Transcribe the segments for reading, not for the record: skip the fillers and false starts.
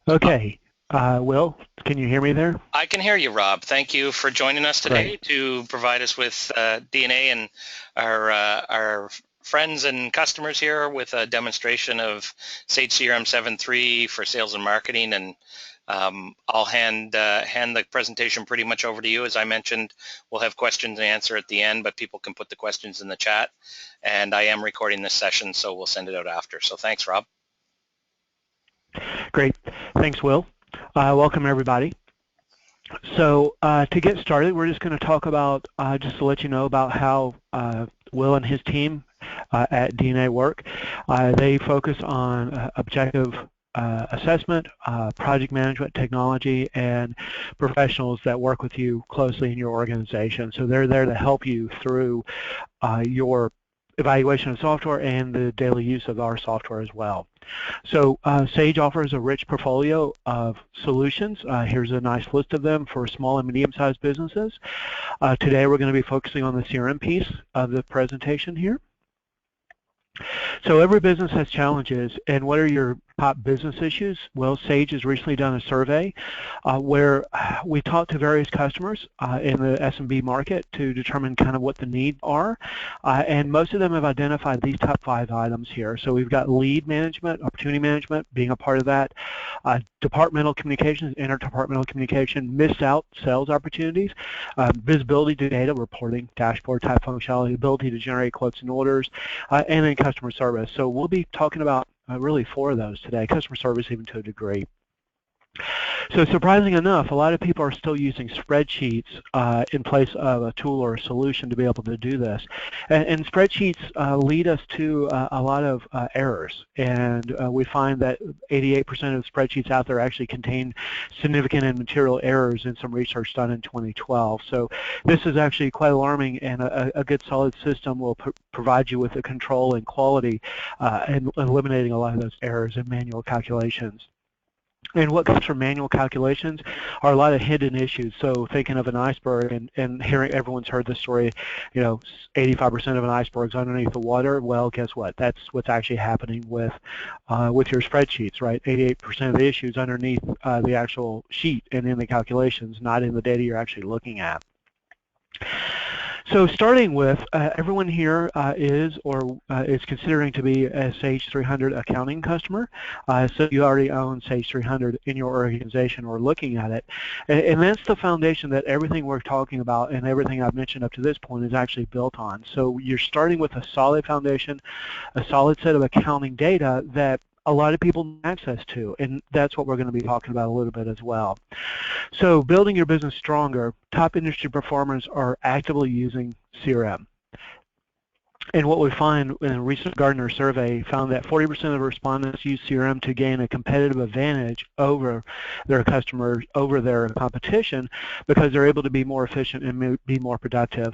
Okay. Will, can you hear me there? I can hear you, Rob. Thank you for joining us today Great. to provide us with DNA and our friends and customers here with a demonstration of Sage CRM 7.3 for sales and marketing. And I'll hand the presentation pretty much over to you. As I mentioned, we'll have questions and answer at the end, but people can put the questions in the chat. And I am recording this session, so we'll send it out after. So thanks, Rob. Great. Thanks, Will. Welcome, everybody. So to get started, we're just going to talk about, just to let you know about how Will and his team at DNA work. They focus on objective assessment, project management technology, and professionals that work with you closely in your organization. So they're there to help you through your evaluation of software and the daily use of our software as well. So Sage offers a rich portfolio of solutions. Here's a nice list of them for small and medium-sized businesses. Today we're going to be focusing on the CRM piece of the presentation here. So every business has challenges, and what are your top business issues? Well, Sage has recently done a survey where we talked to various customers in the SMB market to determine kind of what the needs are, and most of them have identified these top 5 items here. So we've got lead management, opportunity management being a part of that, departmental communications, interdepartmental communication, missed out sales opportunities, visibility to data, reporting, dashboard type functionality, ability to generate quotes and orders, and then customer service. So we'll be talking about really 4 of those today, customer service even to a degree. So surprising enough, a lot of people are still using spreadsheets in place of a tool or a solution to be able to do this. And spreadsheets lead us to a lot of errors. And we find that 88% of spreadsheets out there actually contain significant and material errors in some research done in 2012. So this is actually quite alarming, and a good solid system will provide you with the control and quality and eliminating a lot of those errors in manual calculations. And what comes from manual calculations are a lot of hidden issues. So thinking of an iceberg and hearing everyone's heard the story, 85% of an iceberg's underneath the water. Well, guess what? That's what's actually happening with your spreadsheets, right? 88% of the issues underneath the actual sheet and in the calculations, not in the data you're actually looking at. So starting with, everyone here is considering to be a Sage 300 accounting customer. So you already own Sage 300 in your organization or looking at it. And that's the foundation that everything we're talking about and everything I've mentioned up to this point is actually built on. So you're starting with a solid foundation, a solid set of accounting data that a lot of people have access to, and that's what we're going to be talking about a little bit as well. So building your business stronger, top industry performers are actively using CRM. And what we find in a recent Gartner survey found that 40% of respondents use CRM to gain a competitive advantage over their customers, over their competition, because they're able to be more efficient and be more productive.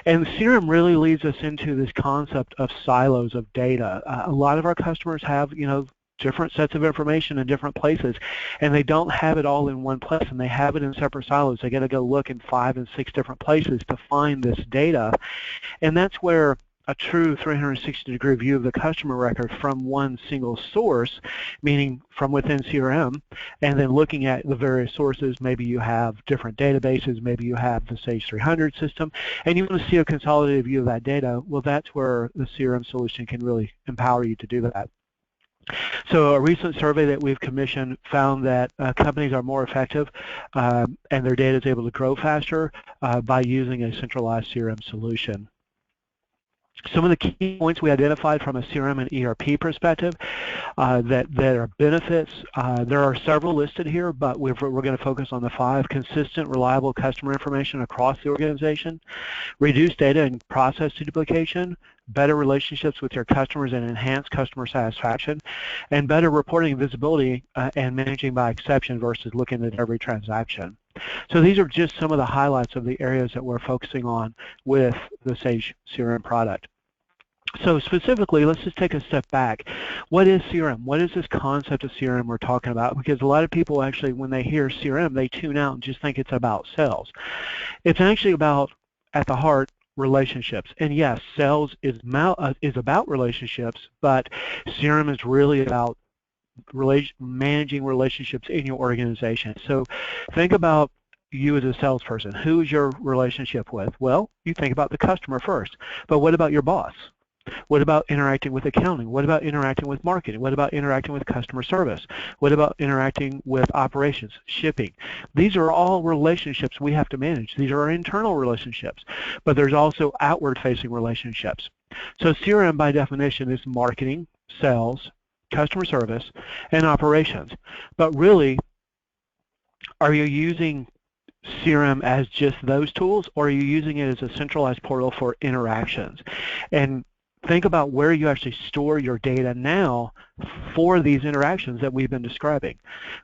And CRM really leads us into this concept of silos of data. A lot of our customers have, different sets of information in different places, and they don't have it all in one place, and they have it in separate silos. They got to go look in 5 and 6 different places to find this data, and that's where a true 360-degree view of the customer record from one single source, meaning from within CRM, and then looking at the various sources. Maybe you have different databases, maybe you have the Sage 300 system, and you want to see a consolidated view of that data. Well, that's where the CRM solution can really empower you to do that. So a recent survey that we've commissioned found that companies are more effective and their data is able to grow faster by using a centralized CRM solution. Some of the key points we identified from a CRM and ERP perspective that are benefits, there are several listed here, but we're going to focus on the 5. Consistent, reliable customer information across the organization, reduce data and process duplication, better relationships with your customers and enhance customer satisfaction, and better reporting and visibility and managing by exception versus looking at every transaction. So these are just some of the highlights of the areas that we're focusing on with the Sage CRM product. So specifically, let's just take a step back. What is CRM? What is this concept of CRM we're talking about? Because a lot of people actually, when they hear CRM, they tune out and just think it's about sales. It's actually about, at the heart, relationships. And yes, sales is about relationships, but CRM is really about managing relationships in your organization. So think about you as a salesperson. Who is your relationship with? Well, you think about the customer first, but what about your boss? What about interacting with accounting? What about interacting with marketing? What about interacting with customer service? What about interacting with operations, shipping? These are all relationships we have to manage. These are our internal relationships, but there's also outward-facing relationships. So CRM, by definition, is marketing, sales, customer service, and operations. But really, are you using CRM as just those tools, or are you using it as a centralized portal for interactions? And think about where you actually store your data now for these interactions that we've been describing.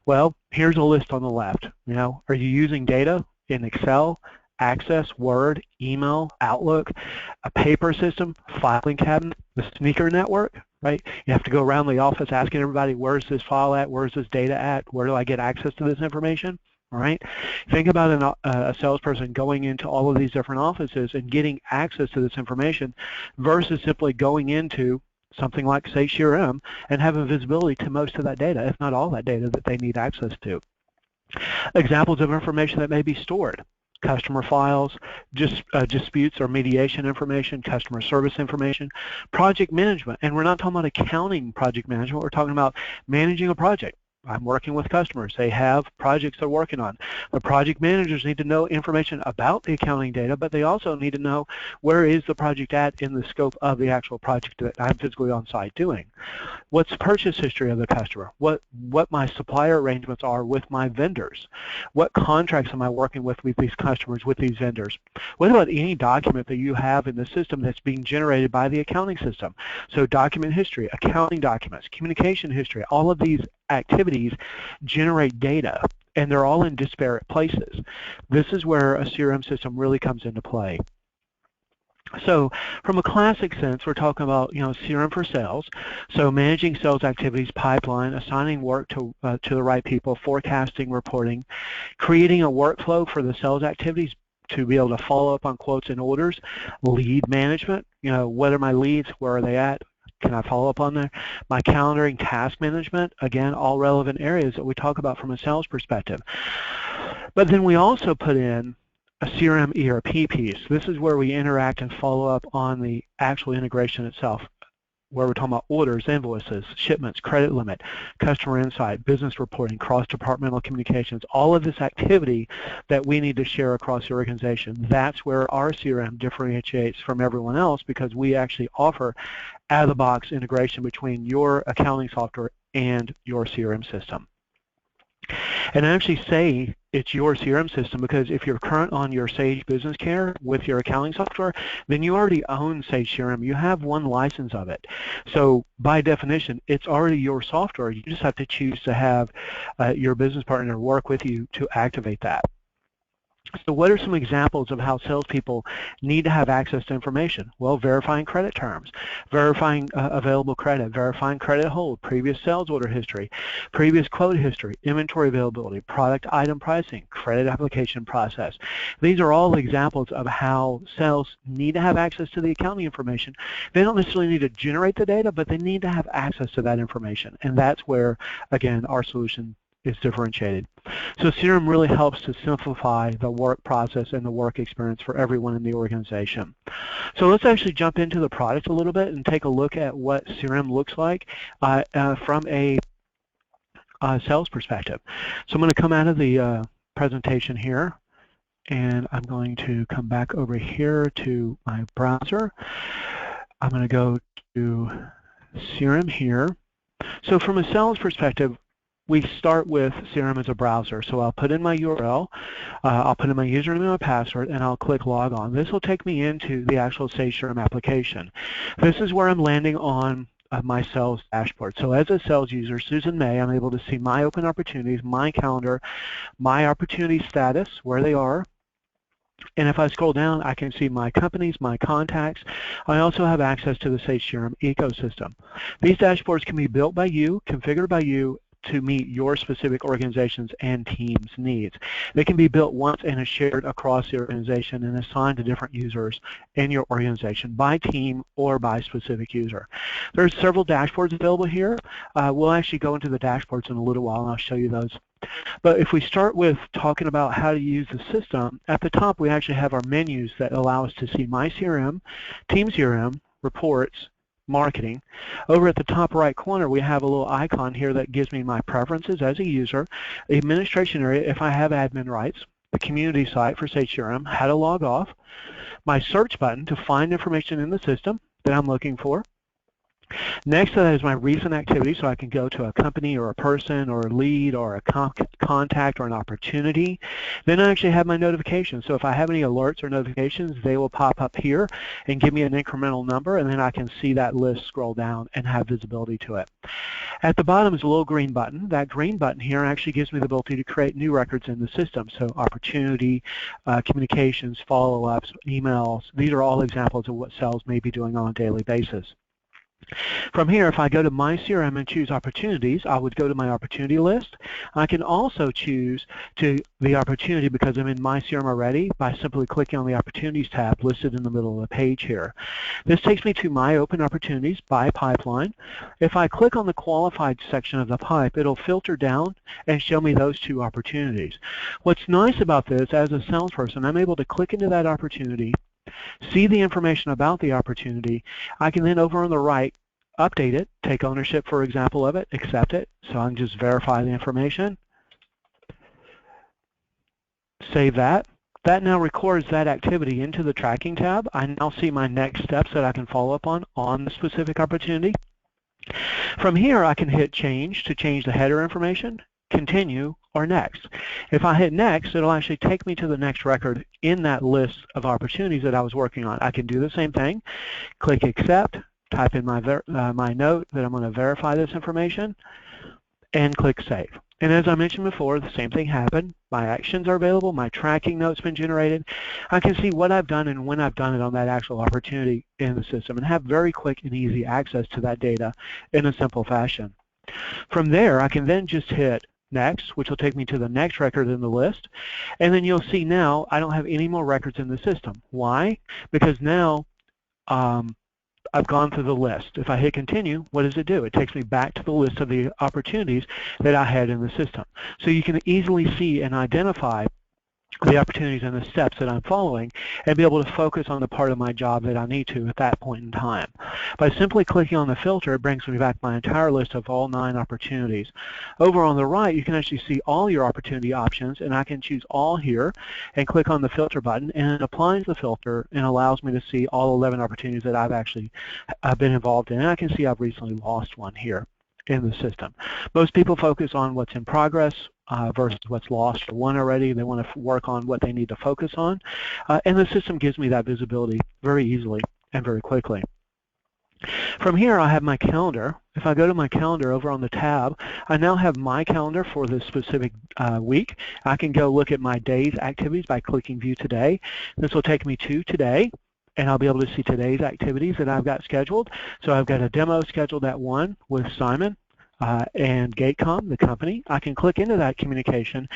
Well, here's a list on the left. Are you using data in Excel, Access, Word, email, Outlook, a paper system, filing cabinet, the sneaker network, right? You have to go around the office asking everybody, where's this file at, where's this data at, where do I get access to this information? All right. Think about a salesperson going into all of these different offices and getting access to this information versus simply going into something like, say, CRM and having visibility to most of that data, if not all that data that they need access to. Examples of information that may be stored: customer files, disputes or mediation information, customer service information, project management. And we're not talking about accounting project management. We're talking about managing a project. I'm working with customers. They have projects they're working on. The project managers need to know information about the accounting data, but they also need to know where is the project at in the scope of the actual project that I'm physically on site doing. What's the purchase history of the customer? What my supplier arrangements are with my vendors? What contracts am I working with these customers, with these vendors? What about any document that you have in the system that's being generated by the accounting system? So document history, accounting documents, communication history, all of these activities generate data, and they're all in disparate places. This is where a CRM system really comes into play. So from a classic sense, we're talking about CRM for sales. So managing sales activities, pipeline, assigning work to the right people, forecasting, reporting, creating a workflow for the sales activities to be able to follow up on quotes and orders, lead management. What are my leads? Where are they at? Can I follow up on there? My calendaring, task management, again, all relevant areas that we talk about from a sales perspective. But then we also put in a CRM ERP piece. This is where we interact and follow up on the actual integration itself, where we're talking about orders, invoices, shipments, credit limit, customer insight, business reporting, cross-departmental communications, all of this activity that we need to share across the organization. That's where our CRM differentiates from everyone else, because we actually offer out-of-the-box integration between your accounting software and your CRM system. And I actually say it's your CRM system because if you're current on your Sage Business Care with your accounting software, then you already own Sage CRM. You have one license of it. So by definition, it's already your software. You just have to choose to have your business partner work with you to activate that. So what are some examples of how salespeople need to have access to information? Well, verifying credit terms, verifying available credit, verifying credit hold, previous sales order history, previous quote history, inventory availability, product item pricing, credit application process. These are all examples of how sales need to have access to the accounting information. They don't necessarily need to generate the data, but they need to have access to that information. And that's where, again, our solution is differentiated. So CRM really helps to simplify the work process and the work experience for everyone in the organization. So let's actually jump into the product a little bit and take a look at what CRM looks like from a sales perspective. So I'm going to come out of the presentation here, and I'm going to come back over here to my browser. I'm going to go to CRM here. So from a sales perspective, we start with CRM as a browser. So I'll put in my URL, I'll put in my username and my password, and I'll click log on. This will take me into the actual Sage CRM application. This is where I'm landing on my sales dashboard. So as a sales user, Susan May, I'm able to see my open opportunities, my calendar, my opportunity status, where they are. And if I scroll down, I can see my companies, my contacts. I also have access to the Sage CRM ecosystem. These dashboards can be built by you, configured by you, to meet your specific organization's and team's needs. They can be built once and is shared across the organization and assigned to different users in your organization by team or by specific user. There's several dashboards available here. We'll actually go into the dashboards in a little while and I'll show you those. But if we start with talking about how to use the system, at the top we actually have our menus that allow us to see My CRM, Team CRM, Reports, Marketing. Over at the top right corner we have a little icon here that gives me my preferences as a user, the administration area if I have admin rights, the community site for Sage CRM, how to log off, my search button to find information in the system that I'm looking for. Next to that is my recent activity, so I can go to a company or a person or a lead or a contact or an opportunity. Then I actually have my notifications, so if I have any alerts or notifications, they will pop up here and give me an incremental number, and then I can see that list scroll down and have visibility to it. At the bottom is a little green button. That green button here actually gives me the ability to create new records in the system, so opportunity, communications, follow-ups, emails. These are all examples of what sales may be doing on a daily basis. From here, if I go to My CRM and choose Opportunities, I would go to my opportunity list. I can also choose to the opportunity because I'm in My CRM already by simply clicking on the Opportunities tab listed in the middle of the page here. This takes me to My Open Opportunities by pipeline. If I click on the qualified section of the pipe, it'll filter down and show me those two opportunities. What's nice about this, as a salesperson, I'm able to click into that opportunity, see the information about the opportunity. I can then over on the right update it, take ownership, for example, of it, accept it, so I can just verify the information, save that. That now records that activity into the tracking tab. I now see my next steps that I can follow up on the specific opportunity. From here, I can hit change to change the header information, continue, or next. If I hit next, it'll actually take me to the next record in that list of opportunities that I was working on. I can do the same thing, click accept, type in my note that I'm going to verify this information, and click save. And as I mentioned before, the same thing happened. My actions are available, my tracking note's been generated. I can see what I've done and when I've done it on that actual opportunity in the system and have very quick and easy access to that data in a simple fashion. From there, I can then just hit next, which will take me to the next record in the list. And then you'll see now I don't have any more records in the system. Why? Because now I've gone through the list. If I hit continue, what does it do? It takes me back to the list of the opportunities that I had in the system. So you can easily see and identify the opportunities and the steps that I'm following and be able to focus on the part of my job that I need to at that point in time. By simply clicking on the filter, it brings me back my entire list of all 9 opportunities. Over on the right, you can actually see all your opportunity options, and I can choose all here and click on the filter button, and it applies the filter and allows me to see all 11 opportunities that I've actually been involved in. And I can see I've recently lost one here in the system. Most people focus on what's in progress versus what's lost or won already. They want to work on what they need to focus on, and the system gives me that visibility very easily and very quickly. From here, I have my calendar. If I go to my calendar over on the tab, I now have my calendar for this specific week. I can go look at my day's activities by clicking View Today. This will take me to today, and I'll be able to see today's activities that I've got scheduled. So I've got a demo scheduled at 1 with Simon and Gatecom, the company. I can click into that communication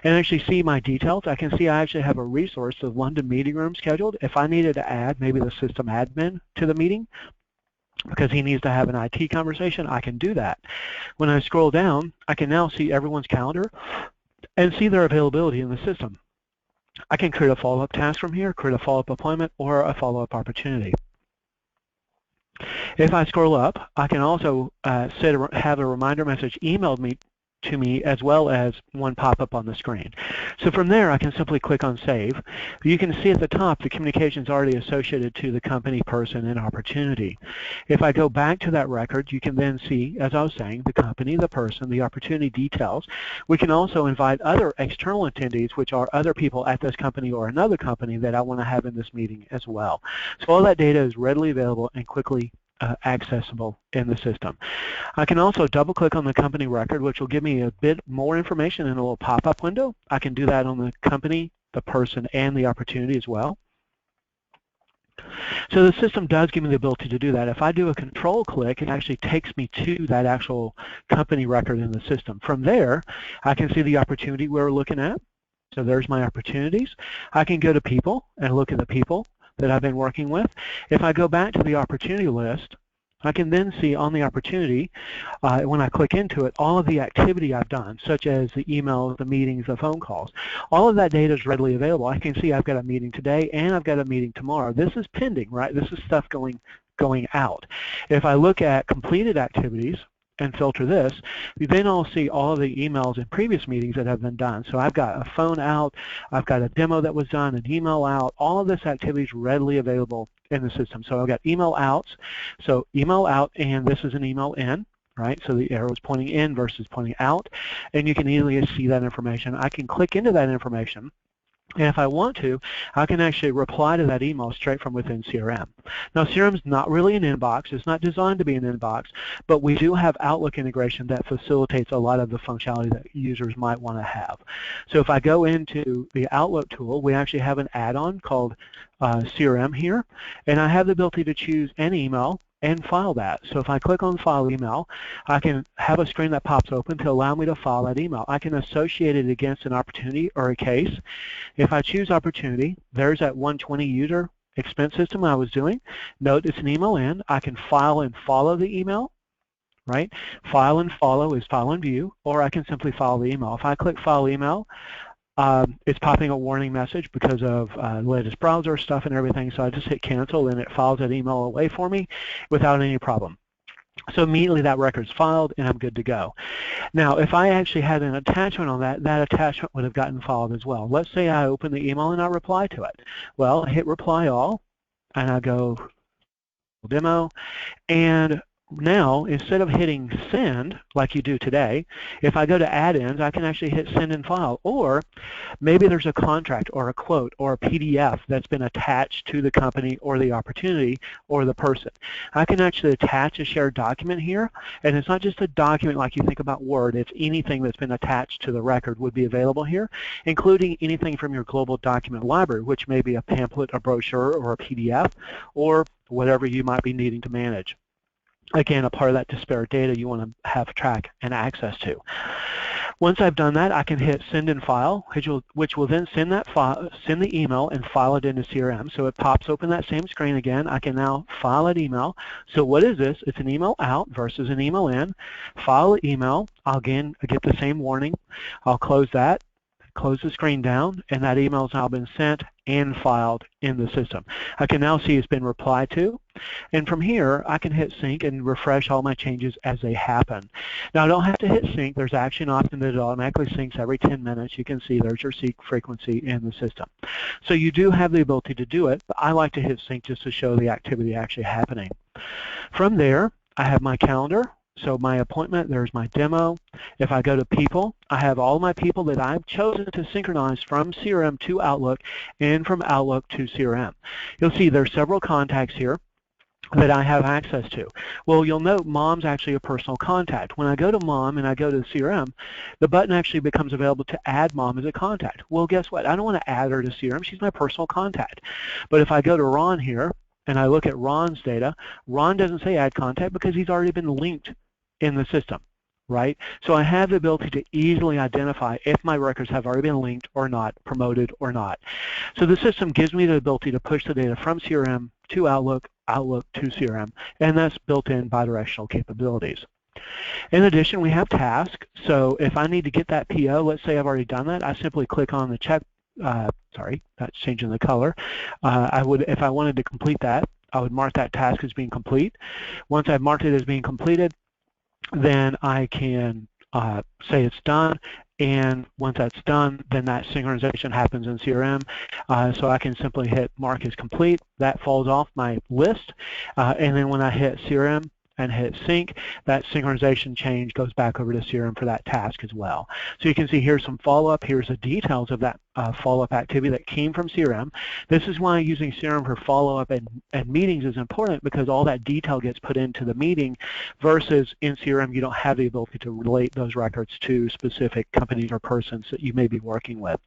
and actually see my details. I can see I actually have a resource, the London meeting room scheduled. If I needed to add maybe the system admin to the meeting because he needs to have an IT conversation, I can do that. When I scroll down, I can now see everyone's calendar and see their availability in the system. I can create a follow-up task from here, create a follow-up appointment, or a follow-up opportunity. If I scroll up, I can also have a reminder message emailed to me as well as one pop up on the screen. So from there, I can simply click on Save. You can see at the top the communications already associated to the company, person, and opportunity. If I go back to that record, you can then see, as I was saying, the company, the person, the opportunity details. We can also invite other external attendees, which are other people at this company or another company that I want to have in this meeting as well. So all that data is readily available and quickly accessible in the system. I can also double click on the company record, which will give me a bit more information in a little pop-up window. I can do that on the company, the person, and the opportunity as well. So the system does give me the ability to do that. If I do a control click, it actually takes me to that actual company record in the system. From there, I can see the opportunity we're looking at. So there's my opportunities. I can go to people and look at the people that I've been working with. If I go back to the opportunity list, I can then see on the opportunity, when I click into it, all of the activity I've done, such as the emails, the meetings, the phone calls. All of that data is readily available. I can see I've got a meeting today and I've got a meeting tomorrow. This is pending, right? This is stuff going out. If I look at completed activities and filter this, you then all see all of the emails in previous meetings that have been done. So I've got a phone out, I've got a demo that was done, an email out, all of this activity is readily available in the system. So I've got email outs, so email out, and this is an email in, right? So the arrow is pointing in versus pointing out, and you can easily see that information. I can click into that information, and if I want to, I can actually reply to that email straight from within CRM. Now, CRM is not really an inbox. It's not designed to be an inbox, but we do have Outlook integration that facilitates a lot of the functionality that users might want to have. So if I go into the Outlook tool, we actually have an add-on called CRM here, and I have the ability to choose an email and file that. So if I click on File Email, I can have a screen that pops open to allow me to file that email. I can associate it against an opportunity or a case. If I choose opportunity, there's that 120 user expense system I was doing. Note it's an email in. I can file and follow the email, right? File and follow is file and view, or I can simply follow the email. If I click File Email, it's popping a warning message because of the latest browser stuff and everything, so I just hit cancel and it files that email away for me without any problem. So immediately that record's filed and I'm good to go. Now if I actually had an attachment on that, that attachment would have gotten filed as well. Let's say I open the email and I reply to it. Well, I hit reply all and I go demo, and now, instead of hitting send like you do today, if I go to add-ins, I can actually hit send and file. Or maybe there's a contract or a quote or a PDF that's been attached to the company or the opportunity or the person. I can actually attach a shared document here, and it's not just a document like you think about Word. It's anything that's been attached to the record would be available here, including anything from your global document library, which may be a pamphlet, a brochure, or a PDF, or whatever you might be needing to manage. Again, a part of that disparate data you want to have track and access to. Once I've done that, I can hit send and file, which will then send that file, send the email and file it into CRM. So it pops open that same screen again. I can now file an email. So what is this? It's an email out versus an email in. File the email. I'll again get the same warning. I'll close that, close the screen down, and that email has now been sent and filed in the system. I can now see it's been replied to, and from here I can hit sync and refresh all my changes as they happen. Now I don't have to hit sync. There's actually an option that it automatically syncs every 10 minutes. You can see there's your sync frequency in the system. So you do have the ability to do it, but I like to hit sync just to show the activity actually happening. From there, I have my calendar. So my appointment, there's my demo. If I go to people, I have all my people that I've chosen to synchronize from CRM to Outlook and from Outlook to CRM. You'll see there's several contacts here that I have access to. Well, you'll note Mom's actually a personal contact. When I go to Mom and I go to CRM, the button actually becomes available to add Mom as a contact. Well, guess what? I don't want to add her to CRM. She's my personal contact. But if I go to Ron here and I look at Ron's data, Ron doesn't say add contact because he's already been linked in the system, right? So I have the ability to easily identify if my records have already been linked or not, promoted or not. So the system gives me the ability to push the data from CRM to Outlook, Outlook to CRM, and that's built-in bidirectional capabilities. In addition, we have tasks. So if I need to get that PO, let's say I've already done that, I simply click on the check, sorry, that's changing the color. If I wanted to complete that, I would mark that task as being complete. Once I've marked it as being completed, then I can say it's done, and once that's done, then that synchronization happens in CRM. So I can simply hit mark as complete. That falls off my list, and then when I hit CRM and hit sync, that synchronization change goes back over to CRM for that task as well. So you can see here's some follow-up. Here's the details of that follow-up activity that came from CRM. This is why using CRM for follow-up and meetings is important, because all that detail gets put into the meeting, versus in CRM you don't have the ability to relate those records to specific companies or persons that you may be working with.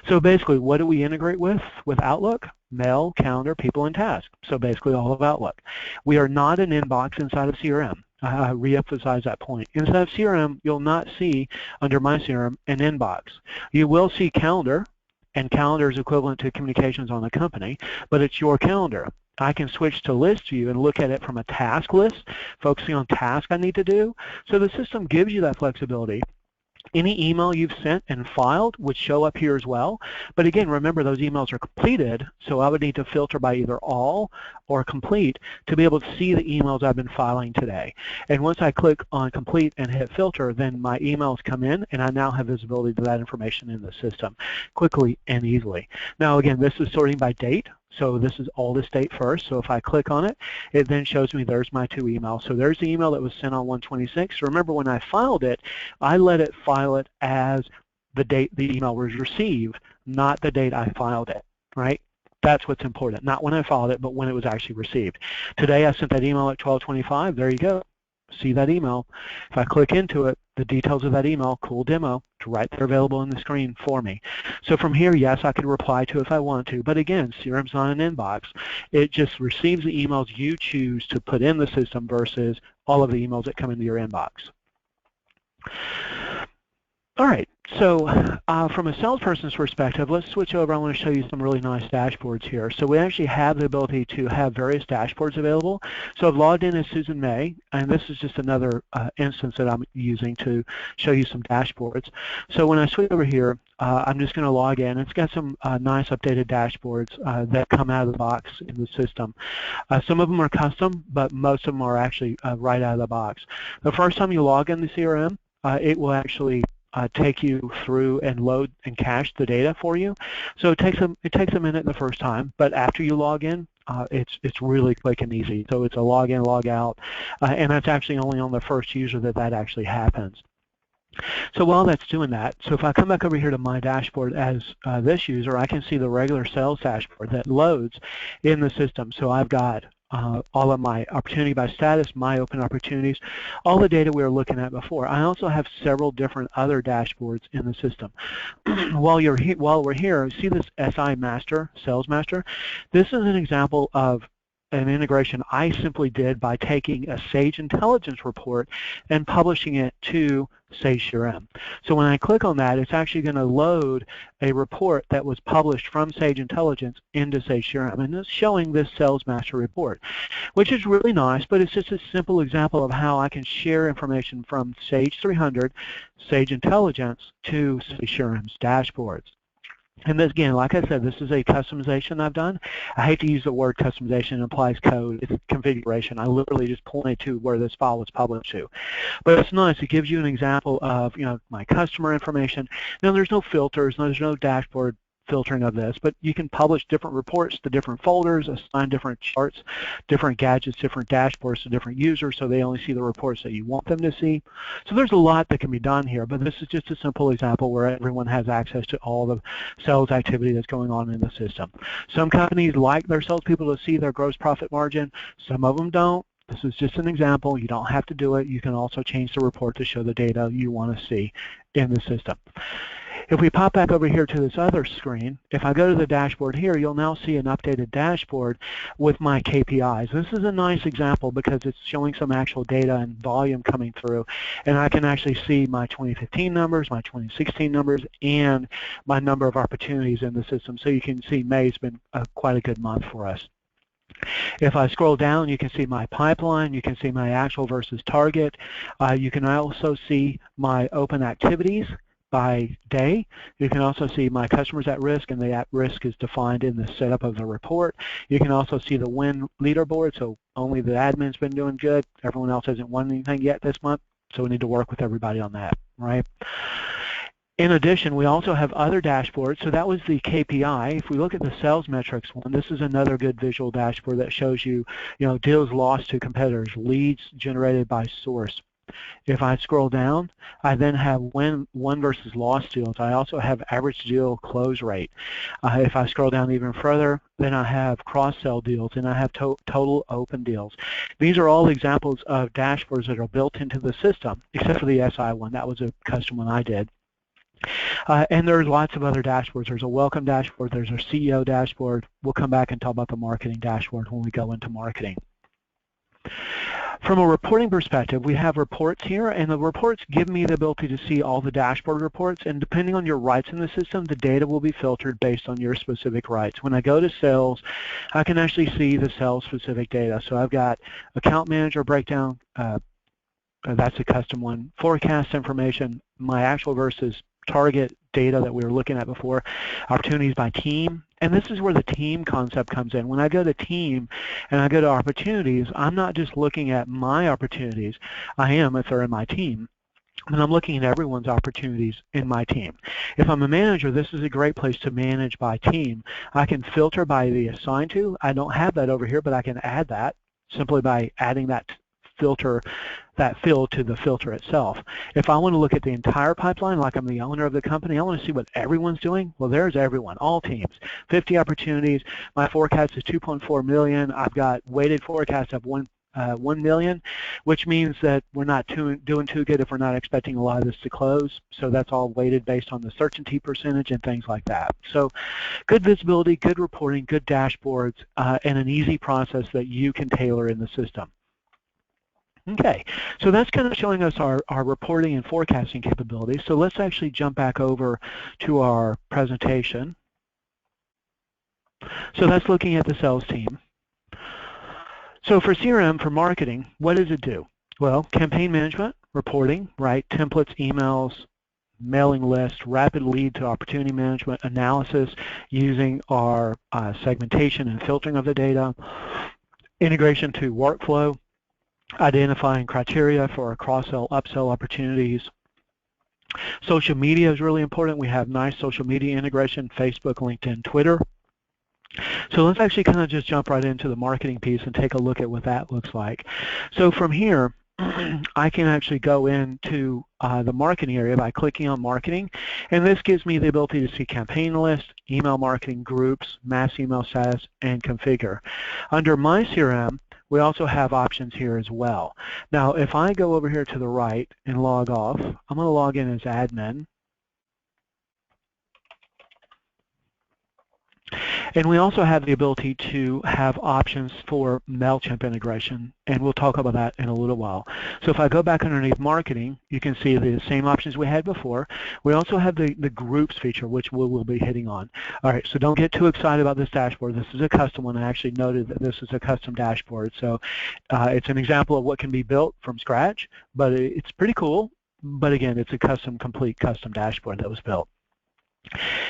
So basically, what do we integrate with? With Outlook, Mail, Calendar, People, and Tasks. So basically all of Outlook. We are not an inbox inside of CRM. I reemphasize that point. Inside of CRM, you'll not see under My CRM an inbox. You will see Calendar, and Calendar is equivalent to communications on the company, but it's your calendar. I can switch to list view and look at it from a task list, focusing on tasks I need to do. So the system gives you that flexibility. Any email you've sent and filed would show up here as well. But again, remember those emails are completed, so I would need to filter by either all or complete to be able to see the emails I've been filing today. And once I click on complete and hit filter, then my emails come in and I now have visibility to that information in the system quickly and easily. Now again, this is sorting by date. So this is oldest date first. So if I click on it, it then shows me there's my 2 emails. So there's the email that was sent on 1/26. Remember when I filed it, I let it file it as the date the email was received, not the date I filed it, right? That's what's important. Not when I filed it, but when it was actually received. Today I sent that email at 12:25. There you go. See that email. If I click into it, the details of that email, cool demo, it's right there available on the screen for me. So from here, yes, I could reply to if I want to, but again, CRM's not an inbox. It just receives the emails you choose to put in the system versus all of the emails that come into your inbox. All right, so from a salesperson's perspective, let's switch over. I want to show you some really nice dashboards here. So we actually have the ability to have various dashboards available. So I've logged in as Susan May, and this is just another instance that I'm using to show you some dashboards. So when I switch over here, I'm just going to log in. It's got some nice updated dashboards that come out of the box in the system. Some of them are custom, but most of them are actually right out of the box. The first time you log in the CRM, it will actually take you through and load and cache the data for you. So it takes a minute the first time, but after you log in, it's really quick and easy. So it's a log in, log out, and that's actually only on the first user that actually happens. So while that's doing that, so if I come back over here to my dashboard as this user, I can see the regular sales dashboard that loads in the system. So I've got all of my opportunity by status, my open opportunities, all the data we were looking at before. I also have several different other dashboards in the system. While we're here, see this SI Master, Sales Master? This is an example of an integration I simply did by taking a Sage Intelligence report and publishing it to Sage CRM. So when I click on that, it's actually going to load a report that was published from Sage Intelligence into Sage CRM, and it's showing this Sales Master report, which is really nice, but it's just a simple example of how I can share information from Sage 300, Sage Intelligence, to Sage CRM's dashboards. And this, again, like I said, this is a customization I've done. I hate to use the word customization. It implies code. It's configuration. I literally just pointed to where this file was published to. But it's nice. It gives you an example of, my customer information. Now, there's no filters. There's no dashboard filtering of this, but you can publish different reports to different folders, assign different charts, different gadgets, different dashboards to different users so they only see the reports that you want them to see. So there's a lot that can be done here, but this is just a simple example where everyone has access to all the sales activity that's going on in the system. Some companies like their salespeople to see their gross profit margin. Some of them don't. This is just an example. You don't have to do it. You can also change the report to show the data you want to see in the system. If we pop back over here to this other screen, if I go to the dashboard here, you'll now see an updated dashboard with my KPIs. This is a nice example because it's showing some actual data and volume coming through, and I can actually see my 2015 numbers, my 2016 numbers, and my number of opportunities in the system. So you can see May's been quite a good month for us. If I scroll down, you can see my pipeline, you can see my actual versus target. You can also see my open activities by day. You can also see my customers at risk, and the at risk is defined in the setup of the report. You can also see the win leaderboard, so only the admin's been doing good. Everyone else hasn't won anything yet this month, so we need to work with everybody on that, right? In addition, we also have other dashboards. So that was the KPI. If we look at the sales metrics one, this is another good visual dashboard that shows you, deals lost to competitors, leads generated by source. If I scroll down, I then have won versus lost deals. I also have average deal close rate. If I scroll down even further, then I have cross-sell deals, and I have total open deals. These are all examples of dashboards that are built into the system, except for the SI one. That was a custom one I did. And there's lots of other dashboards. There's a welcome dashboard. There's our CEO dashboard. We'll come back and talk about the marketing dashboard when we go into marketing. From a reporting perspective, we have reports here, and the reports give me the ability to see all the dashboard reports, and depending on your rights in the system, the data will be filtered based on your specific rights. When I go to sales, I can actually see the sales specific data. So I've got account manager breakdown, that's a custom one, forecast information, my actual versus target data that we were looking at before, opportunities by team, and this is where the team concept comes in. When I go to team and I go to opportunities, I'm not just looking at my opportunities. I am if they're in my team, and I'm looking at everyone's opportunities in my team. If I'm a manager, this is a great place to manage by team. I can filter by the assigned to. I don't have that over here, but I can add that simply by adding that filter, that field to the filter itself. If I want to look at the entire pipeline, like I'm the owner of the company, I want to see what everyone's doing. Well, there's everyone, all teams, 50 opportunities. My forecast is 2.4 million. I've got weighted forecast of 1 million, which means that we're not doing too good if we're not expecting a lot of this to close. So that's all weighted based on the certainty percentage and things like that. So good visibility, good reporting, good dashboards, and an easy process that you can tailor in the system. Okay, so that's kind of showing us our reporting and forecasting capabilities. So let's actually jump back over to our presentation. So that's looking at the sales team. So for CRM, for marketing, what does it do? Well, campaign management, reporting, right, templates, emails, mailing list, rapid lead to opportunity management, analysis using our segmentation and filtering of the data, integration to workflow, identifying criteria for cross-sell, upsell opportunities. Social media is really important. We have nice social media integration, Facebook, LinkedIn, Twitter. So let's actually kind of just jump right into the marketing piece and take a look at what that looks like. So from here, I can actually go into the marketing area by clicking on marketing, and this gives me the ability to see campaign list, email marketing groups, mass email status, and configure. Under My CRM, we also have options here as well. Now, if I go over here to the right and log off, I'm going to log in as admin. And we also have the ability to have options for Mailchimp integration, and we'll talk about that in a little while. So if I go back underneath marketing, you can see the same options we had before. We also have the groups feature, which we will be hitting on. All right, so don't get too excited about this dashboard. This is a custom one. I actually noted that this is a custom dashboard. So it's an example of what can be built from scratch, but it's pretty cool. But again, it's a complete custom dashboard that was built.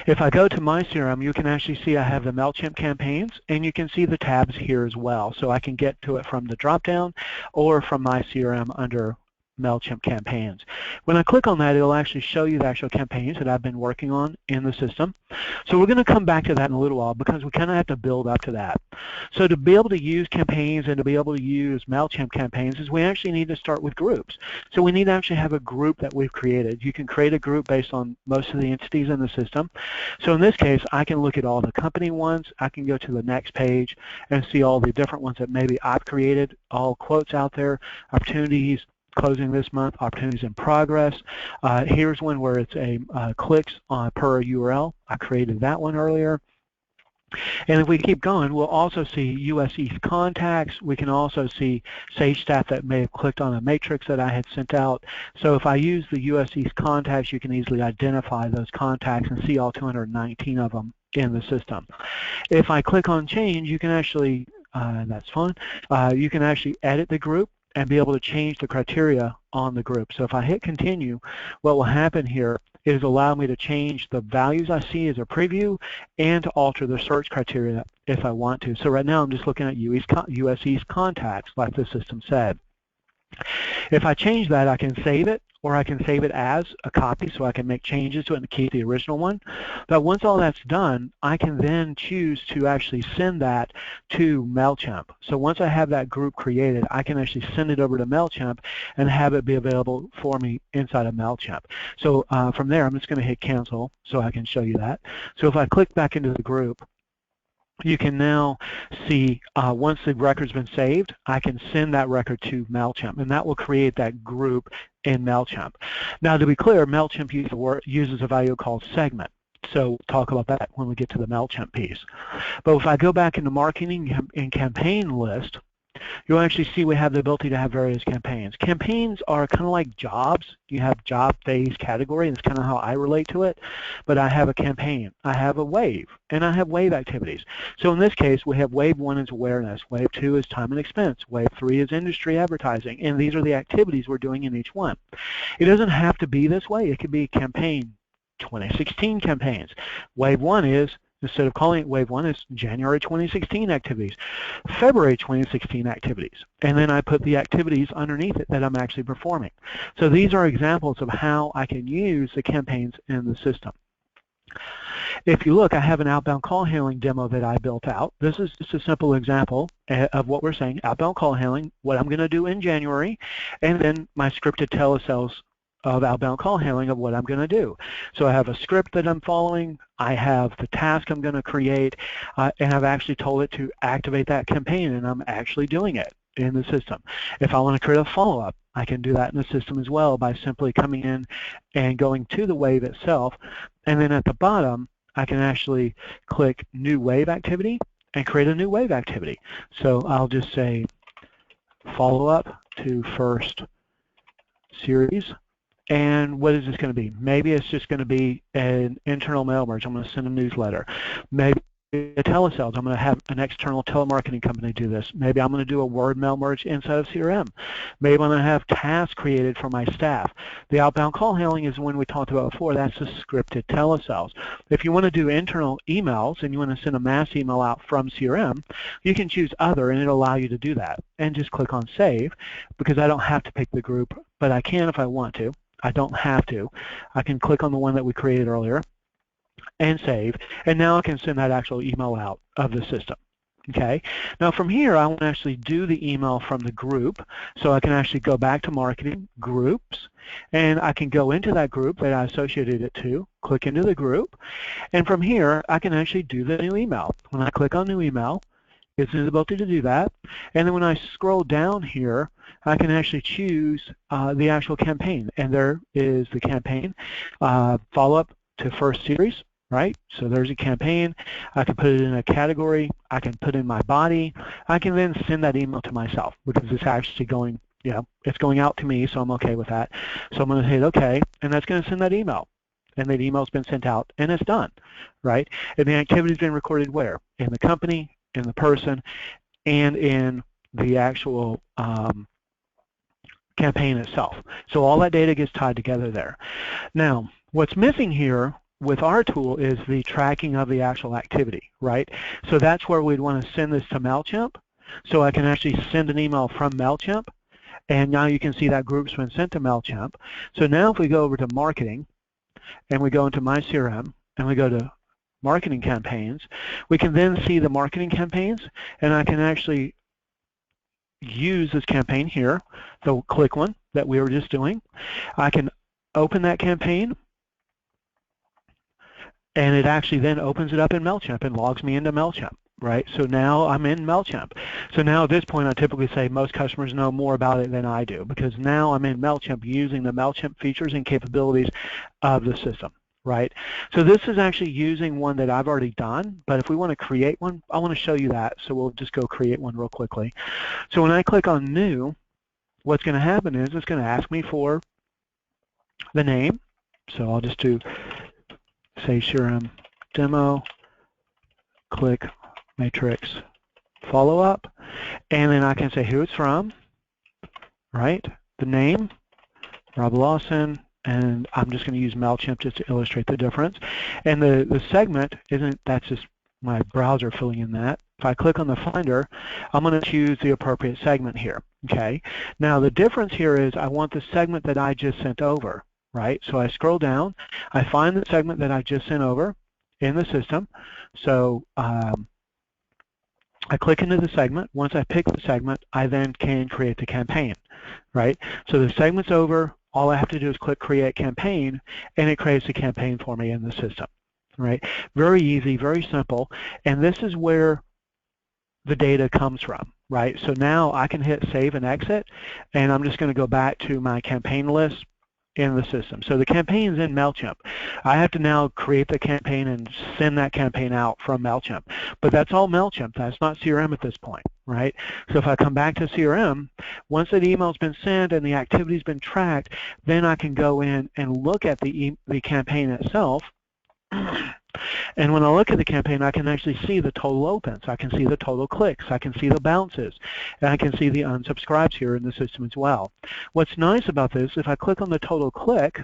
If I go to My CRM, you can actually see I have the Mailchimp campaigns, and you can see the tabs here as well. So I can get to it from the drop-down or from My CRM under Mailchimp campaigns. When I click on that, it'll actually show you the actual campaigns that I've been working on in the system. So we're going to come back to that in a little while because we kind of have to build up to that. So to be able to use campaigns and to be able to use Mailchimp campaigns is we actually need to start with groups. So we need to actually have a group that we've created. You can create a group based on most of the entities in the system. So in this case, I can look at all the company ones. I can go to the next page and see all the different ones that maybe I've created, all quotes out there, opportunities, closing this month, opportunities in progress. Here's one where it's a clicks on per URL. I created that one earlier. And if we keep going, we'll also see US East contacts. We can also see Sage staff that may have clicked on a matrix that I had sent out. So if I use the US East contacts, you can easily identify those contacts and see all 219 of them in the system. If I click on change, you can actually, that's fun, you can actually edit the group and be able to change the criteria on the group. So if I hit continue, what will happen here is allow me to change the values I see as a preview and to alter the search criteria if I want to. So right now I'm just looking at US East contacts like the system said. If I change that, I can save it, or I can save it as a copy so I can make changes to it and keep the original one. But once all that's done, I can then choose to actually send that to Mailchimp. So once I have that group created, I can actually send it over to Mailchimp and have it be available for me inside of Mailchimp. So from there, I'm just going to hit cancel so I can show you that. So if I click back into the group, you can now see once the record's been saved, I can send that record to Mailchimp, and that will create that group in Mailchimp. Now, to be clear, Mailchimp uses a value called segment. So we'll talk about that when we get to the Mailchimp piece. But if I go back into marketing and campaign list, you'll actually see we have the ability to have various campaigns. Campaigns are kind of like jobs. You have job, phase, category, and it's kind of how I relate to it. But I have a campaign, I have a wave, and I have wave activities. So in this case, we have wave 1 is awareness, wave 2 is time and expense, wave 3 is industry advertising, and these are the activities we're doing in each one. It doesn't have to be this way. It could be campaign 2016 campaigns. Wave 1 is, instead of calling it Wave 1, it's January 2016 activities, February 2016 activities, and then I put the activities underneath it that I'm actually performing. So these are examples of how I can use the campaigns in the system. If you look, I have an outbound call handling demo that I built out. This is just a simple example of what we're saying, outbound call handling, what I'm going to do in January, and then my scripted telesales of outbound call handling of what I'm going to do. So I have a script that I'm following, I have the task I'm going to create, and I've actually told it to activate that campaign, and I'm actually doing it in the system. If I want to create a follow-up, I can do that in the system as well by simply coming in and going to the wave itself, and then at the bottom I can actually click New Wave Activity and create a new wave activity. So I'll just say follow-up to first series. And what is this going to be? Maybe it's just going to be an internal mail merge. I'm going to send a newsletter. Maybe a telesales. I'm going to have an external telemarketing company do this. Maybe I'm going to do a word mail merge inside of CRM. Maybe I'm going to have tasks created for my staff. The outbound call handling is one we talked about before. That's a scripted telesales. If you want to do internal emails and you want to send a mass email out from CRM, you can choose other and it'll allow you to do that. And just click on save, because I don't have to pick the group, but I can if I want to. I don't have to. I can click on the one that we created earlier and save, and now I can send that actual email out of the system. Okay. Now from here, I want to actually do the email from the group, so I can actually go back to marketing groups, and I can go into that group that I associated it to, click into the group, and from here, I can actually do the new email. When I click on new email, it's the ability to do that, and then when I scroll down here, I can actually choose the actual campaign, and there is the campaign follow-up to first series, right? So there's a campaign. I can put it in a category. I can put in my body. I can then send that email to myself because it's actually going, it's going out to me, so I'm okay with that. So I'm going to hit OK, and that's going to send that email. And that email's been sent out, and it's done, right? And the activity's been recorded where? In the company, in the person, and in the actual campaign itself. So all that data gets tied together there. Now, what's missing here with our tool is the tracking of the actual activity, right? So that's where we'd want to send this to Mailchimp. So I can actually send an email from Mailchimp, and now you can see that group's been sent to Mailchimp. So now if we go over to marketing, and we go into My CRM, and we go to marketing campaigns, we can then see the marketing campaigns, and I can actually use this campaign here, the click one that we were just doing. I can open that campaign, and it actually then opens it up in Mailchimp and logs me into Mailchimp, right? So now I'm in Mailchimp. So now at this point, I typically say most customers know more about it than I do, because now I'm in Mailchimp using the Mailchimp features and capabilities of the system, right? So this is actually using one that I've already done, but if we want to create one, I want to show you that, so we'll just go create one real quickly. So when I click on New, what's going to happen is it's going to ask me for the name. So I'll just do, say, CRM demo, click matrix follow-up, and then I can say who it's from, right? The name, Rob Lawson, and I'm just going to use Mailchimp just to illustrate the difference. And the segment isn't, that's just my browser filling in that. If I click on the Finder, I'm going to choose the appropriate segment here, okay? Now the difference here is I want the segment that I just sent over, right? So I scroll down, I find the segment that I just sent over in the system. So I click into the segment. Once I pick the segment, I then can create the campaign, right? So the segment's over. All I have to do is click Create Campaign, and it creates a campaign for me in the system. right? Very easy, very simple, and this is where the data comes from, right? So now I can hit save and exit, and I'm just going to go back to my campaign list in the system. So the campaign's in Mailchimp. I have to now create the campaign and send that campaign out from Mailchimp. But that's all Mailchimp. That's not CRM at this point, right? So if I come back to CRM, once that email's been sent and the activity's been tracked, then I can go in and look at the campaign itself. And when I look at the campaign, I can actually see the total opens. I can see the total clicks. I can see the bounces. And I can see the unsubscribes here in the system as well. What's nice about this, if I click on the total click,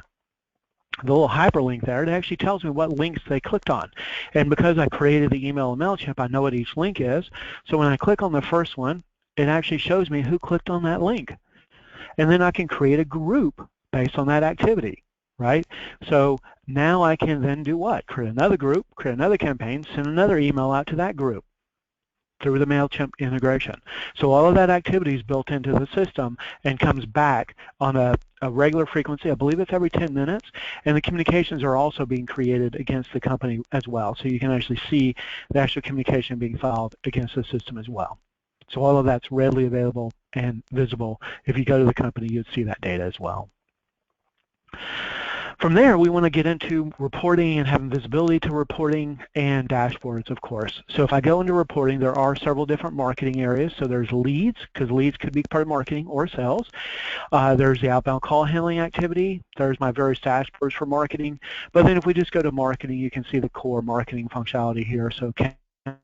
the little hyperlink there, it actually tells me what links they clicked on. And because I created the email in Mailchimp, I know what each link is. So when I click on the first one, it actually shows me who clicked on that link. And then I can create a group based on that activity, right? So now I can then do what? Create another group, create another campaign, send another email out to that group through the Mailchimp integration. So all of that activity is built into the system and comes back on a regular frequency. I believe it's every 10 minutes, and the communications are also being created against the company as well. So you can actually see the actual communication being filed against the system as well. So all of that's readily available and visible. If you go to the company, you'd see that data as well. From there, we want to get into reporting and having visibility to reporting and dashboards, of course. So if I go into reporting, there are several different marketing areas. So there's leads, because leads could be part of marketing or sales. There's the outbound call handling activity. There's my various dashboards for marketing. But then if we just go to marketing, you can see the core marketing functionality here. So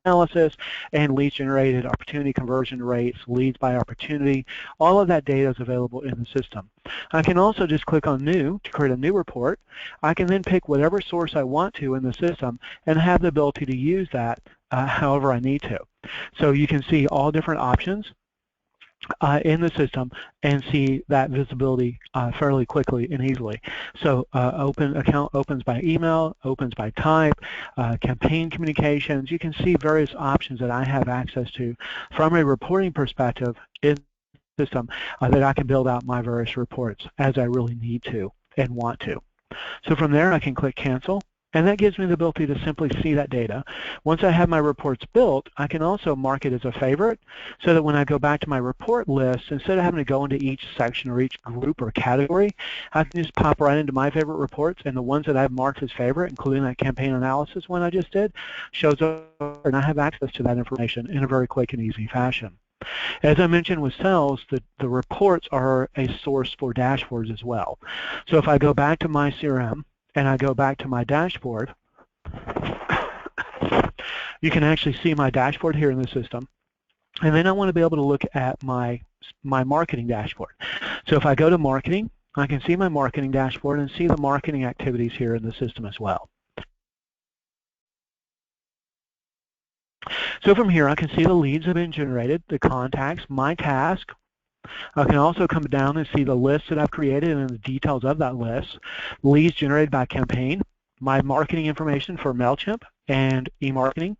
analysis and leads generated, opportunity conversion rates, leads by opportunity, all of that data is available in the system. I can also just click on new to create a new report. I can then pick whatever source I want to in the system and have the ability to use that however I need to. So you can see all different options in the system and see that visibility fairly quickly and easily. So open account opens by email, opens by type, campaign communications. You can see various options that I have access to from a reporting perspective in the system that I can build out my various reports as I really need to and want to. So from there I can click cancel. And that gives me the ability to simply see that data. Once I have my reports built, I can also mark it as a favorite so that when I go back to my report list, instead of having to go into each section or each group or category, I can just pop right into my favorite reports, and the ones that I've marked as favorite, including that campaign analysis one I just did, shows up, and I have access to that information in a very quick and easy fashion. As I mentioned with sales, the reports are a source for dashboards as well. So if I go back to my CRM, and I go back to my dashboard, you can actually see my dashboard here in the system. And then I want to be able to look at my marketing dashboard. So if I go to marketing, I can see my marketing dashboard and see the marketing activities here in the system as well. So from here, I can see the leads have been generated, the contacts, my task. I can also come down and see the list that I've created and the details of that list, leads generated by campaign, my marketing information for Mailchimp and e-marketing.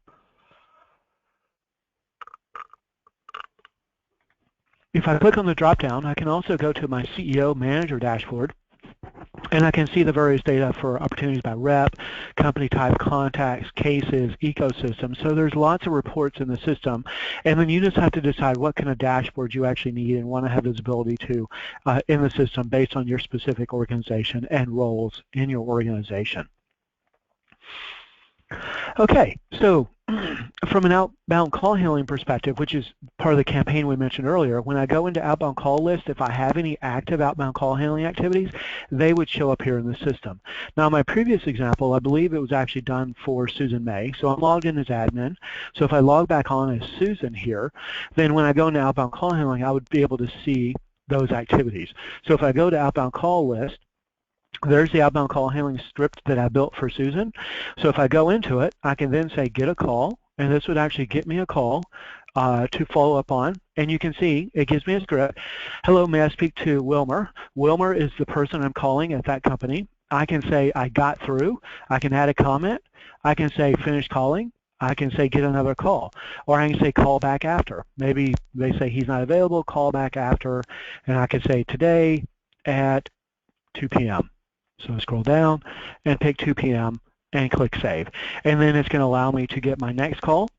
If I click on the drop-down, I can also go to my CEO Manager dashboard, and I can see the various data for opportunities by rep, company type, contacts, cases, ecosystem. So there's lots of reports in the system, and then you just have to decide what kind of dashboard you actually need and want to have visibility to in the system based on your specific organization and roles in your organization. Okay, so from an outbound call handling perspective, which is part of the campaign we mentioned earlier, when I go into outbound call list, if I have any active outbound call handling activities, they would show up here in the system. Now, my previous example, I believe it was actually done for Susan May, so I'm logged in as admin. So if I log back on as Susan here, then when I go into outbound call handling, I would be able to see those activities. So if I go to outbound call list, there's the outbound call handling script that I built for Susan. So if I go into it, I can then say get a call, and this would actually get me a call to follow up on. And you can see it gives me a script. Hello, may I speak to Wilmer? Wilmer is the person I'm calling at that company. I can say I got through. I can add a comment. I can say finish calling. I can say get another call, or I can say call back after. Maybe they say he's not available, call back after, and I can say today at 2 p.m. So I scroll down and pick 2 p.m. and click Save. And then it's going to allow me to get my next call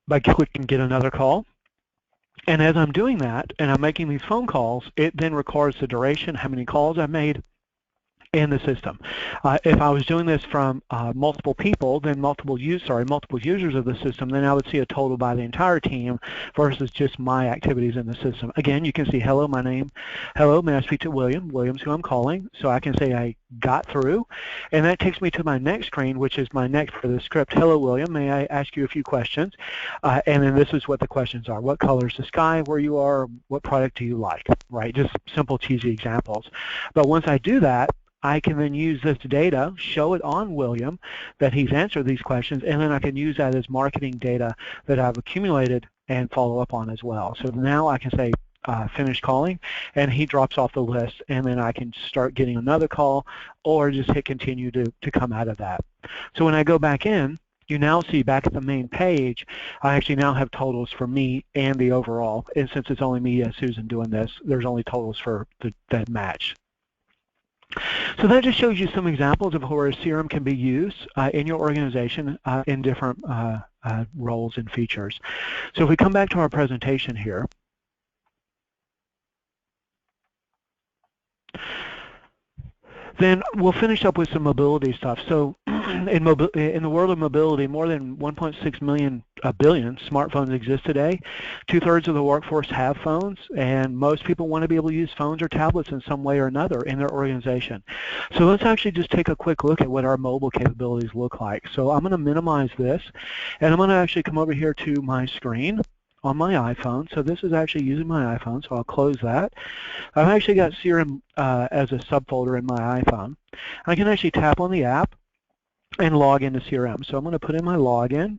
by clicking Get Another Call. And as I'm doing that, and I'm making these phone calls, it then records the duration, how many calls I've made, in the system. If I was doing this from multiple people, then multiple users of the system, then I would see a total by the entire team versus just my activities in the system. Again, you can see, hello, my name, hello, may I speak to William? William's who I'm calling, so I can say I got through, and that takes me to my next screen, which is my next part of the script. Hello, William, may I ask you a few questions? And then this is what the questions are. What color is the sky where you are? What product do you like? Right, just simple, cheesy examples. But once I do that, I can then use this data, show it on William that he's answered these questions, and then I can use that as marketing data that I've accumulated and follow up on as well. So now I can say finish calling, and he drops off the list, and then I can start getting another call or just hit continue to come out of that. So when I go back in, you now see back at the main page, I actually now have totals for me and the overall. And since it's only me and Susan doing this, there's only totals for that match. So that just shows you some examples of where CRM can be used in your organization in different roles and features. So if we come back to our presentation here, then we'll finish up with some mobility stuff. So in the world of mobility, more than 1.6 billion smartphones exist today. 2/3 of the workforce have phones, and most people want to be able to use phones or tablets in some way or another in their organization. So let's actually just take a quick look at what our mobile capabilities look like. So I'm going to minimize this, and I'm going to actually come over here to my screen on my iPhone. So this is actually using my iPhone, so I'll close that. I've actually got CRM as a subfolder in my iPhone. I can actually tap on the app and log into CRM. So I'm going to put in my login,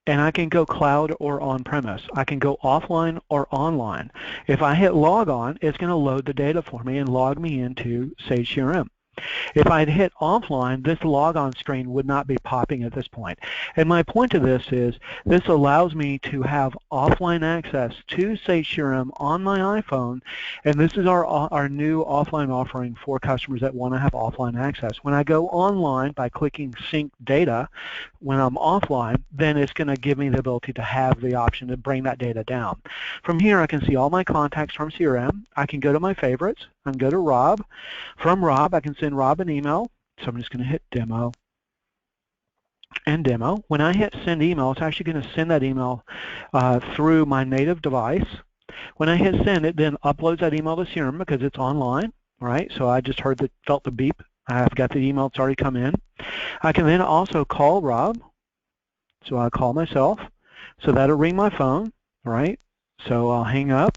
and I can go cloud or on-premise. I can go offline or online. If I hit log on, it's going to load the data for me and log me into Sage CRM. If I'd hit offline, this logon screen would not be popping at this point. And my point of this is this allows me to have offline access to Sage CRM on my iPhone, and this is our new offline offering for customers that want to have offline access. When I go online by clicking Sync Data, when I'm offline, then it's going to give me the ability to have the option to bring that data down. From here, I can see all my contacts from CRM. I can go to my favorites. I can go to Rob. From Rob, I can send Rob an email. So I'm just going to hit Demo and Demo. When I hit Send Email, it's actually going to send that email through my native device. When I hit Send, it then uploads that email to CRM because it's online. All right, so I just felt the beep. I've got the email. It's already come in. I can then also call Rob. So I'll call myself. So that'll ring my phone. All right, so I'll hang up.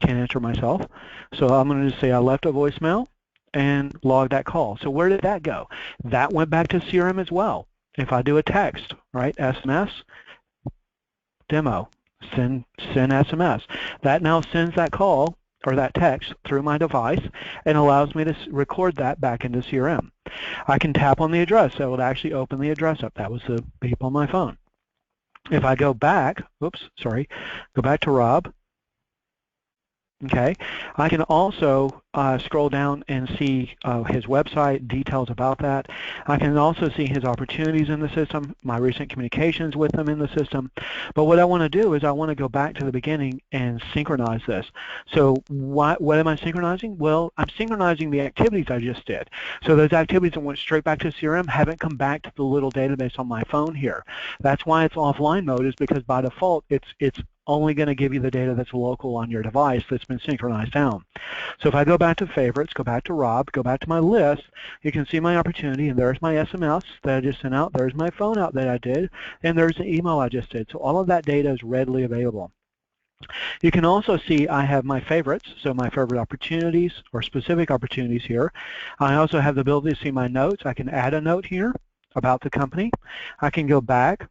Can't answer myself. So I'm going to just say I left a voicemail and log that call. So where did that go? That went back to CRM as well. If I do a text, right, SMS, demo, send SMS. That now sends that call or that text through my device and allows me to record that back into CRM. I can tap on the address. So it would actually open the address up. That was the beep on my phone. If I go back, go back to Rob. Okay, I can also scroll down and see his website, details about that. I can also see his opportunities in the system, my recent communications with him in the system. But what I want to do is I want to go back to the beginning and synchronize this. So what am I synchronizing? Well, I'm synchronizing the activities I just did. So those activities that went straight back to CRM haven't come back to the little database on my phone here. That's why it's offline mode, is because by default it's only going to give you the data that's local on your device that's been synchronized down. So if I go back to favorites, go back to Rob, go back to my list, you can see my opportunity, and there's my SMS that I just sent out, there's my phone out that I did, and there's the email I just did. So all of that data is readily available. You can also see I have my favorites, so my favorite opportunities or specific opportunities here. I also have the ability to see my notes. I can add a note here about the company. I can go back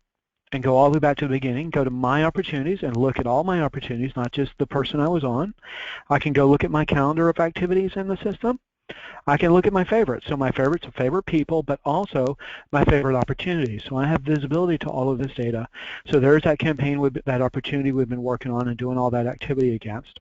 and go all the way back to the beginning, go to my opportunities and look at all my opportunities, not just the person I was on. I can go look at my calendar of activities in the system. I can look at my favorites. So my favorites are favorite people, but also my favorite opportunities. So I have visibility to all of this data. So there's that campaign, that opportunity we've been working on and doing all that activity against.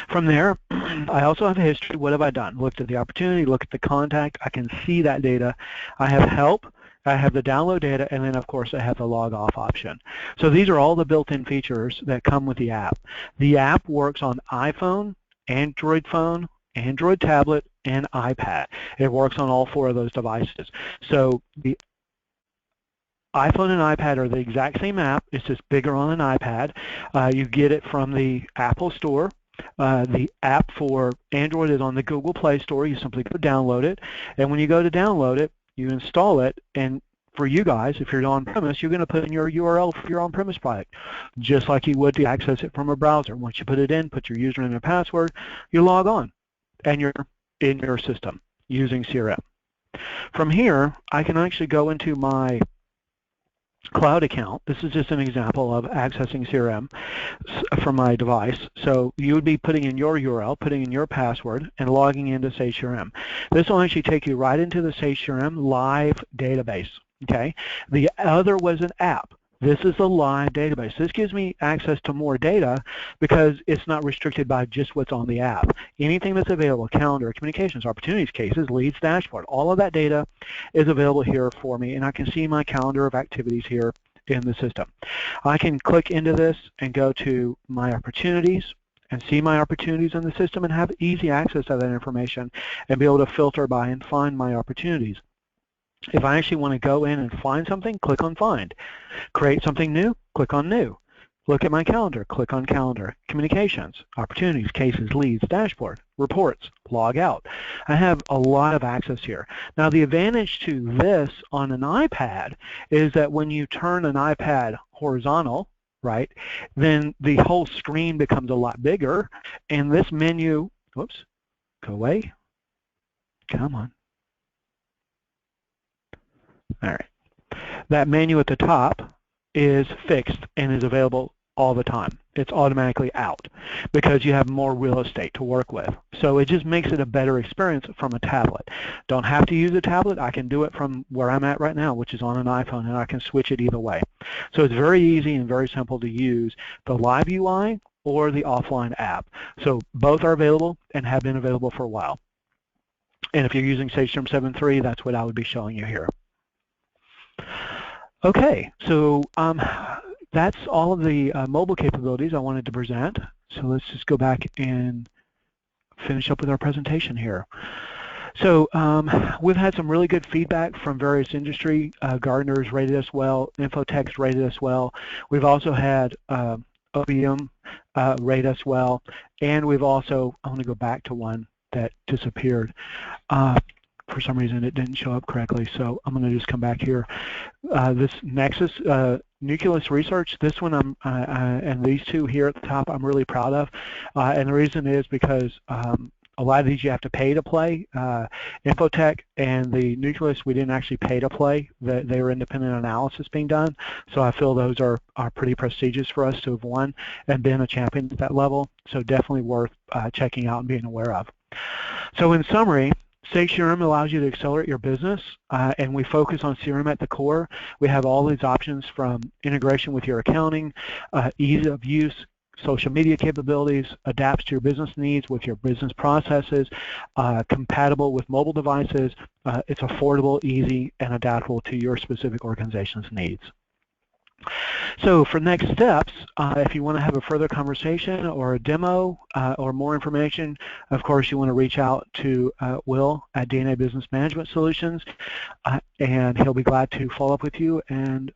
From there, I also have a history. What have I done? Looked at the opportunity, look at the contact. I can see that data. I have help. I have the download data, and then, of course, I have the log off option. So these are all the built-in features that come with the app. The app works on iPhone, Android phone, Android tablet, and iPad. It works on all 4 of those devices. So the iPhone and iPad are the exact same app. It's just bigger on an iPad. You get it from the Apple Store. The app for Android is on the Google Play Store. You simply go download it. And when you go to download it, you install it. And for you guys, if you're on-premise, you're going to put in your URL for your on-premise product, just like you would to access it from a browser. Once you put it in, put your username and password, you log on, and you're in your system using CRM. From here, I can actually go into my cloud account. This is just an example of accessing CRM from my device. So you would be putting in your URL, putting in your password, and logging into Sage CRM. This will actually take you right into the Sage CRM live database. Okay. The other was an app. This is a live database. This gives me access to more data because it's not restricted by just what's on the app. Anything that's available, calendar, communications, opportunities, cases, leads, dashboard, all of that data is available here for me, and I can see my calendar of activities here in the system. I can click into this and go to my opportunities and see my opportunities in the system and have easy access to that information and be able to filter by and find my opportunities. If I actually want to go in and find something, click on Find. Create something new, click on New. Look at my calendar, click on Calendar. Communications, opportunities, cases, leads, dashboard, reports, log out. I have a lot of access here. Now the advantage to this on an iPad is that when you turn an iPad horizontal, right, then the whole screen becomes a lot bigger, and this menu, whoops, go away, come on. All right. That menu at the top is fixed and is available all the time. It's automatically out because you have more real estate to work with. So it just makes it a better experience from a tablet. Don't have to use a tablet. I can do it from where I'm at right now, which is on an iPhone, and I can switch it either way. So it's very easy and very simple to use the live UI or the offline app. So both are available and have been available for a while. And if you're using Sage Serum 7.3, that's what I would be showing you here. Okay, so that's all of the mobile capabilities I wanted to present. So let's just go back and finish up with our presentation here. So we've had some really good feedback from various industry. Gartner's rated us well, Infotech's rated us well. We've also had OBM rate us well, and we've also, I want to go back to one that disappeared. For some reason it didn't show up correctly, so I'm going to just come back here. This Nexus Nucleus Research, this one and these two here at the top I'm really proud of, and the reason is because a lot of these you have to pay to play. Infotech and the Nucleus, we didn't actually pay to play. They were independent analysis being done, so I feel those are pretty prestigious for us to have won and been a champion at that level, so definitely worth checking out and being aware of. So in summary, Sage CRM allows you to accelerate your business, and we focus on CRM at the core. We have all these options from integration with your accounting, ease of use, social media capabilities, adapts to your business needs with your business processes, compatible with mobile devices. It's affordable, easy, and adaptable to your specific organization's needs. So for next steps, if you want to have a further conversation or a demo or more information, of course you want to reach out to Will at DNA Business Management Solutions, and he'll be glad to follow up with you and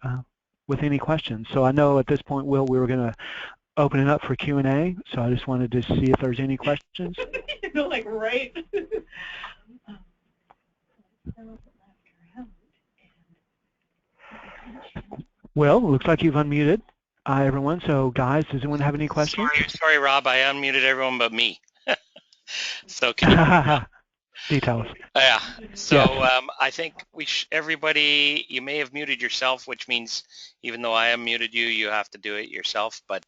with any questions. So I know at this point, Will, we were going to open it up for Q&A, so I just wanted to see if there's any questions. You know, like, right? Well, looks like you've unmuted everyone. So guys, does anyone have any questions? Sorry, Rob, I unmuted everyone but me. So can you... Details. Yeah. So yes. I think everybody, you may have muted yourself, which means even though I unmuted you, you have to do it yourself. But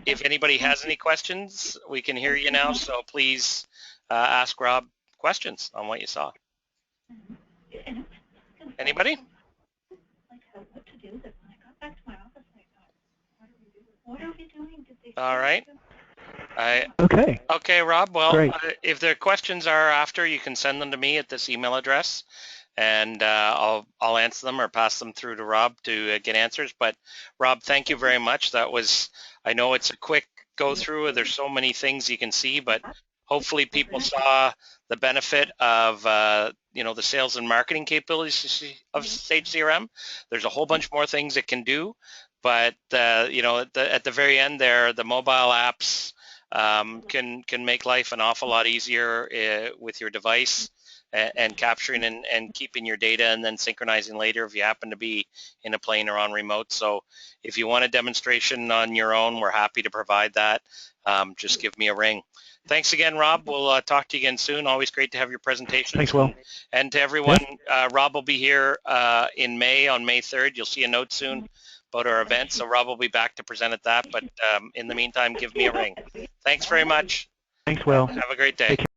if anybody has any questions, we can hear you now. So please ask Rob questions on what you saw. Anybody? What to do, that when I got back to my office, I thought, what are we doing? What are we doing? Did they All right. Okay, Rob. Well, great. if the questions are after, you can send them to me at this email address, and I'll answer them or pass them through to Rob to get answers. But Rob, thank you very much. I know it's a quick go through. There's so many things you can see, but hopefully people saw the benefit of the sales and marketing capabilities of Sage CRM. There's a whole bunch more things it can do, but at the very end there, the mobile apps can make life an awful lot easier with your device, and capturing and keeping your data and then synchronizing later if you happen to be in a plane or on remote. So if you want a demonstration on your own, we're happy to provide that. Just give me a ring. Thanks again, Rob. We'll talk to you again soon. Always great to have your presentations. Thanks, Will. And to everyone, Rob will be here in May, on May 3rd. You'll see a note soon about our event. So Rob will be back to present at that. But in the meantime, give me a ring. Thanks very much. Thanks, Will. Have a great day. Take care.